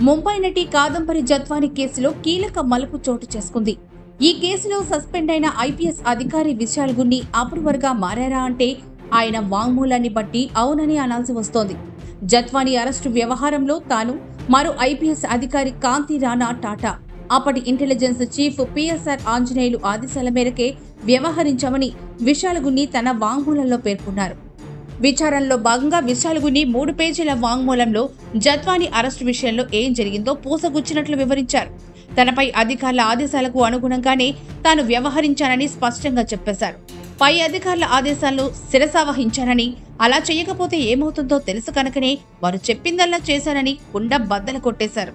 ముంబై నటి కాదంబరి జత్వాని కేసులో కీలక మలుపు చోటు చేసుకుంది. ఈ కేసులో సస్పెండ్ అయిన ఐపీఎస్ అధికారి విశాల్ గున్ని అప్రూవర్గా మారారా అంటే ఆయన వాంగ్మూలాన్ని బట్టి అవునని అనాల్సి వస్తోంది. జత్వాని అరెస్టు వ్యవహారంలో తాను, మరో ఐపీఎస్ అధికారి కాంతి రాణా టాటా, అప్పటి ఇంటెలిజెన్స్ చీఫ్ పిఎస్ఆర్ ఆంజనేయులు ఆదేశాల మేరకే వ్యవహరించామని విశాల్ గున్ని తన వాంగ్మూలంలో పేర్కొన్నారు. విచారణలో భాగంగా విశాల్ గున్ని 3 పేజీల వాంగ్మూలంలో జత్వాని అరెస్టు విషయంలో ఏం జరిగిందో పూసగుచ్చినట్లు వివరించారు. తనపై అధికారుల ఆదేశాలకు అనుగుణంగానే తాను వ్యవహరించానని స్పష్టంగా చెప్పేశారు. పై అధికారుల ఆదేశాలను శిరసావహించానని, అలా చేయకపోతే ఏమవుతుందో తెలుసు కనుకనే వారు చెప్పిందల్లా చేశానని కుండ బద్దలు కొట్టేశారు.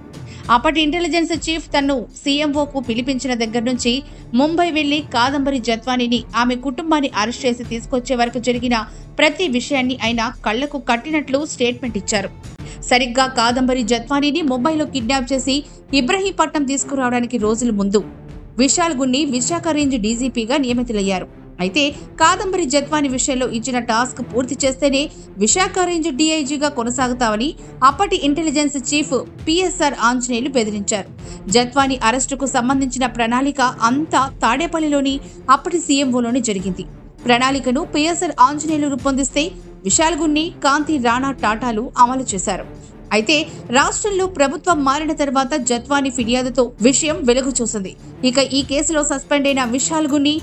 అప్పటి ఇంటెలిజెన్స్ చీఫ్ తన్ను సీఎంఓకు పిలిపించిన దగ్గర నుంచి ముంబై వెళ్లి కాదంబరి జత్వానిని, ఆమె కుటుంబాన్ని అరెస్ట్ చేసి తీసుకొచ్చే వరకు జరిగిన ప్రతి విషయాన్ని ఆయన కళ్లకు కట్టినట్లు స్టేట్మెంట్ ఇచ్చారు. సరిగ్గా కాదంబరి జత్వానిని ముంబైలో కిడ్నాప్ చేసి ఇబ్రహీంపట్నం తీసుకురావడానికి రోజుల ముందు విశాల్ గున్ని విశాఖ రేంజ్ డీజీపీగా నియమితులయ్యారు. అయితే కాదంబరి జత్వాని విషయంలో ఇచ్చిన టాస్క్ పూర్తి చేస్తేనే విశాఖ రేంజ్ డీఐజీగా కొనసాగుతామని అప్పటి ఇంటెలిజెన్స్ చీఫ్ పిఎస్ఆర్ ఆంజనేయులు బెదిరించారు. జత్వాని అరెస్టుకు సంబంధించిన ప్రణాళిక అంతా తాడేపల్లిలోని అప్పటి సీఎంఓలోనే జరిగింది. ప్రణాళికను పిఎస్ఆర్ ఆంజనేయులు రూపొందిస్తే విశాల్ గున్ని, కాంతి రాణా టాటాలు అమలు చేశారు. అయితే రాష్ట్రంలో ప్రభుత్వం మారిన తర్వాత జత్వాని ఫిర్యాదుతో విషయం వెలుగు చూసింది. ఇక ఈ కేసులో సస్పెండ్ అయిన విశాల్ గున్ని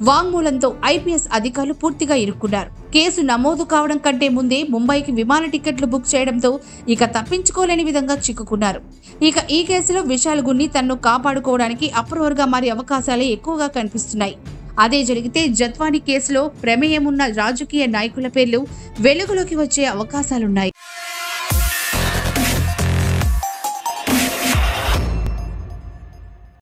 వాంగ్మూలంతో ఐపీఎస్ అధికారులు పూర్తిగా ఇరుక్కున్నారు. కేసు నమోదు కావడం కంటే ముందే ముంబైకి విమాన టికెట్లు బుక్ చేయడంతో ఇక తప్పించుకోలేని విధంగా చిక్కుకున్నారు. ఇక ఈ కేసులో విశాల్ గున్ని తన్ను కాపాడుకోవడానికి అప్రూవర్గా మారే అవకాశాలే ఎక్కువగా కనిపిస్తున్నాయి. అదే జరిగితే జత్వాని కేసులో ప్రమేయమున్న రాజకీయ నాయకుల పేర్లు వెలుగులోకి వచ్చే అవకాశాలున్నాయి.